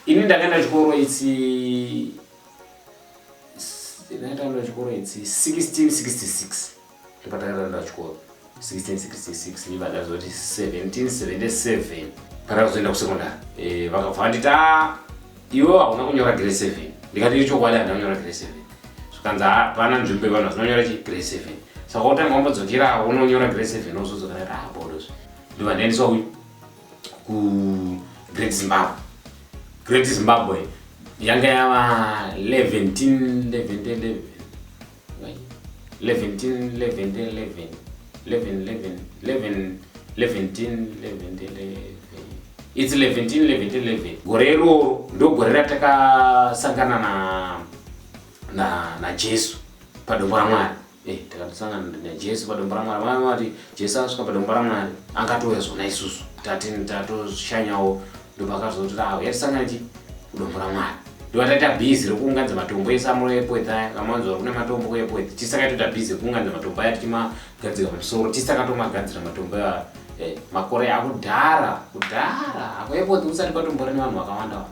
ini ndakaenda chikoro itsi 1666 ndipatakaenda chikoro 1666 ndibadazoti 1777 pakazoenda kusekondari vakabva vanditi iwe hauna kunyora grade 7 ndikati chokwadi handina kunyora grade 7 zvikanzi hapana nzvimbo yevanhu zinonyora grade 7 saka utanga wambodzokera unonyora grade 7 ozodzokera bodozvo ndibva ndaendeswa ku Great Zimbabwe yanga yava 11 it's 11 gore iroro ndo gore ratakasangana na Jesu padombo raMwari. Takasangana na Jesu padombo raMwari. Vamati Jesu asvika padombo raMwari angatoya zvona isusu tatoshanyawo ndo pakazoti yatisangana kudombo raMwari. Ndo taita busy rekuunganidza matombo eSamuel Airport aya kamanzwa kune matombo kuAirport tisaka toita busy rekuunganidza matombo aya tichimagadzira pamusoro tisaka tomagadzira matombo makore akudhara ako Airport usati patombori nevanhu vakawanda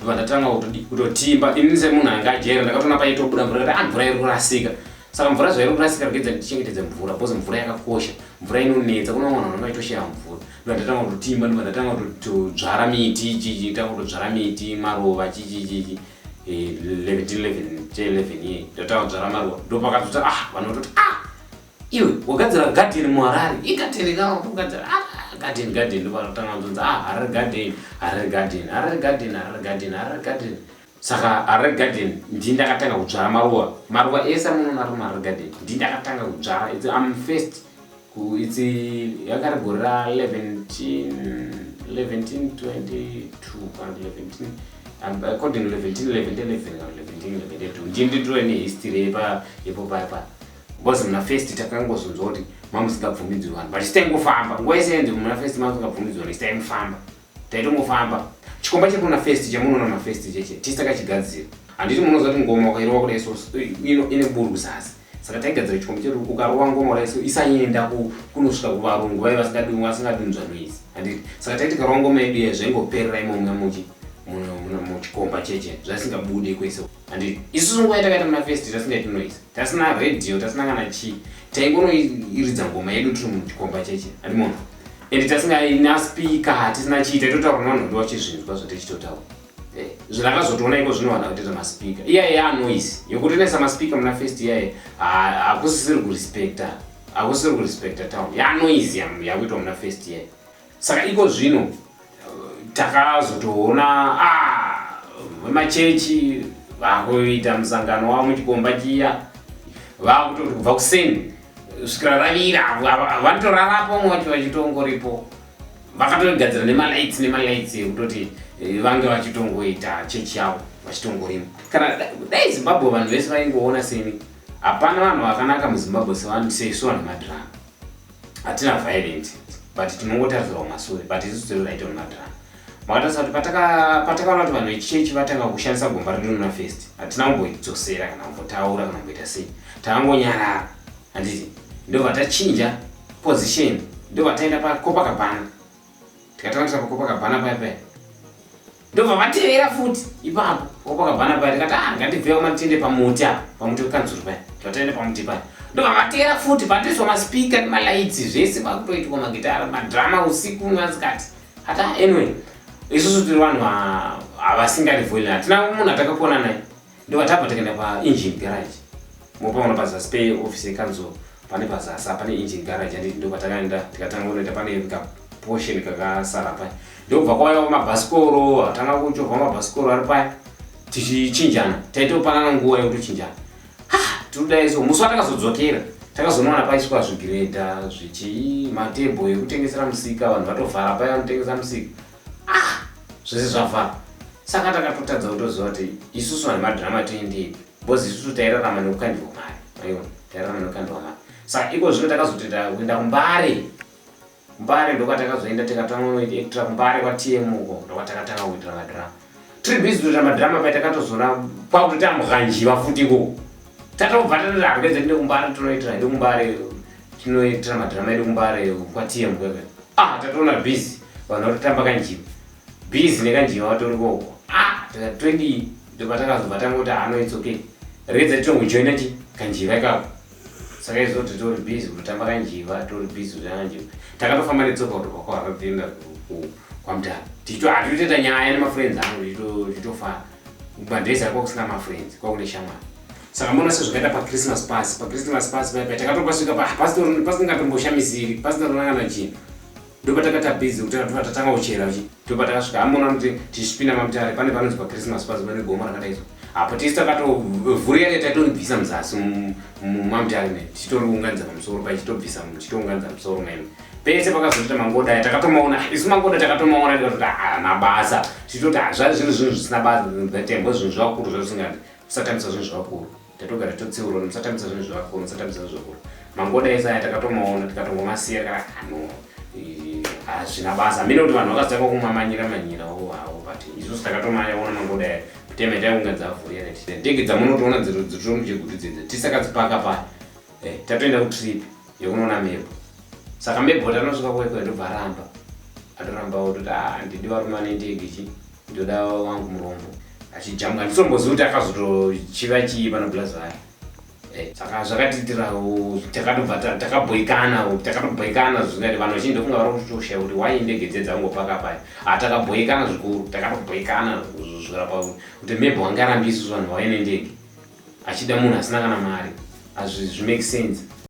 ndo ndatanga kutotimba ini semunhu anga ajera ndakatoona paitobuda mvura kuti mvura iri kurasika saka mvura zvairi kurasika rikidza ndichengetedze mvura bhozi mvura yakakosha mvura inonetsa kuna vanhu vanoitoshera mvura ndo ndatanga kutotimba ndo ndatanga kutodzvara miti kutodzvara miti maruva 11 ndatanga kudzvara maruva ndo pakazoti vanhu vatoti iwe wagadzira garden muHarare igarden kama kugadzira garden ndo vanotanga kuzonzi Harare garden saka Harare garden ndindakatanga kudzvara maruva ese munoona ari muHarare garden ndindakatanga kudzvara I'm first it's yakari gore ra 1122 according to 11 ndinditore nehistory yepo paya because muna first takangozonzwa kuti mamusingabvumidzwi vanhu but titaingofamba nguva yese ndi muna first mamusingabvumidzwi vanhu titaingofamba taitongofamba chikomba chiri kuna first chamunoona muna first cheche tisakachigadzira handiti munoziva kuti ngoma ukairova kudai so ine buru kuzasi saka taigadzira chikomba chedu ukarova ngoma kudai so isaenda kunosvika kuvarungu vai vasingadunzva noise handiti saka taiti karova ngoma yedu yazvaingoperera imomo muchikomba cheche zvasingabude kwese handiti isusu nguva yatakaita muna first tasingaiti noise tasina radio tasina kana chii taingonoiridza ngoma yedu tiri muchikomba cheche handimona ende tasingaina speaker tisina chii taitotaura nevanhu kuti vachizvinzwa zvatichitotaura zvandakazotoona iko zvino vanhu vatoita maspeaker iyaye noise yokuti nesa maspeaker muna first iyaye hakusisiri kurespecta town noise yakuitwa muna first iyaye saka iko zvino takazotoona vemachechi vakuita musangano wavo muchikomba chiya vakutoti kubva kuseni svikira ravira vanotorarapo mwati vachitongoripo vakatogadzira nemalights ekutoti vange vachitongoita chechi yavo vachitongorimo kana dai Zimbabwe vanhu vese vaingoona seni hapana vanhu vakanaka muZimbabwe sesu vanhu madhirama hatina violent but tinongotarisirwa masure but isusu tiri raita madhirama makatarisa kuti patakaona kuti vanhu vechichechi vatanga kushandisa gomba redu muna first hatina kumboidzosera kana kumbotaura kana kumboita sei takangonyarara handiti ndo vatachinja position ndo vataenda paCopacabana tikatangisa paCopacabana paya ndobva vatevera futi ipapo Copacabana paya tikati ngatibvewo matinde pamuti wekanzuru paya tataenda pamuti paya ndobva vatevera futi patiswa maspika nemalights zvese vakutoitwa magitara madhirama usiku masikati hata anyway isusu tiri vanhu havasingarivoili hatina munhu atakapona naye ndobva tabva takaenda paengine garage mopaona pazasi peofisi yekanzuru pane pazasi pane engine garage handiti ndobva takaenda tikatanga kunoita pane kaportion kakasara paya ndobva kwauyawo mabhasikoro hatanga kuchovha mabhasikoro ari paya tichichinjana taitopanana nguva yekutochinjana tirudai so musi watakazodzokera takazonoona paiswa zvigiredha matebho ekutengesera musika vanhu vatovhara paya vanotengesa musika zvese zvavhara saka takatotadza kutoziva kuti isusu vanhu madhirama toendepi because isusu tairarama nekukandirwa mari saka iko zvino takazotoita kuenda kuMbare ndokwatakazoenda tikatanga kuMbare kwaTM uko ndokwatakatanga kuitira madhirama tiri busy kuita madhirama paya takatozoona kwakutoti amughanjiva futi iko tatobva tatoti ndine kuMbare tinoitira madhirama edu kuMbare kwaTM kwekwe tatoona busy vanhu vatotamba kanjiva busy nekanjiva watori koko twendi ndopatakazobva tangoti it's okay redza titongojoina kanjiva ikako saka izoti tori busy kutotamba kanjiva tori busy kanjiva takatofamba netsoka kuti kwakwara tienda kwaMutare hatitoita nyaya nemafriends angu tichitofara madhesi ako kusina mafriends kwakune shamwari saka mona sezvakaita pachristmas pass paipai takatopasvika pasingatomboshamiziri pasitoronangana chinhu ndopatakata busy kuti tatanga kuchera ndopatakasvika amona kuti tichipinda maMutare pane panonzi pachristmas pass pane goma rakadaizwa apo tisi takatovhurira taitobvisa muzasi maMutare tichitoriunganidza pamusoro tichitounganidza musoro maimo pese pakazoita mangoda takatomaona isu mangoda takatomaona tikatoti mabasa tichitoti hazvai zvinhu zvisina basa tembo zvinhu zvakuru zvazvisingadi musatambisa zvinhu zvakuru tatogara totseurwa musatambisa zvinhu zvakuru musatambisa zvinhu zvakuru mangoda esaya takatomaona tikatongomasiya kakano hazvina basa mine kuti vanhu vakazotanga kumamanyira havo but isusu takatomaona mangoda aya tema taiungadza vhurira ndege dzamunotoona dzitoro muchigutu dzidzi tisakadzipaka paya tatoenda kutrip yekunoona mhepo saka mhepo tanosvika kwekwe ndobva atoramba kuti ndidi varume vane ndege ndoda wangu murombo achijambuka nditomboziva kuti akazotochiva chii pano Bulawayo saka zvakatiitirawo takatobva takabhoikana zvingati vanhu vachindofunga vari kutoshaya kuti wai ndege dzedzangopaka paya takabhoikana zvikuru takatobhoikana kusvikira kuti mhepo angarambi isusu vanhu vauye nendege achida munhu asina kana mari hazvi make sense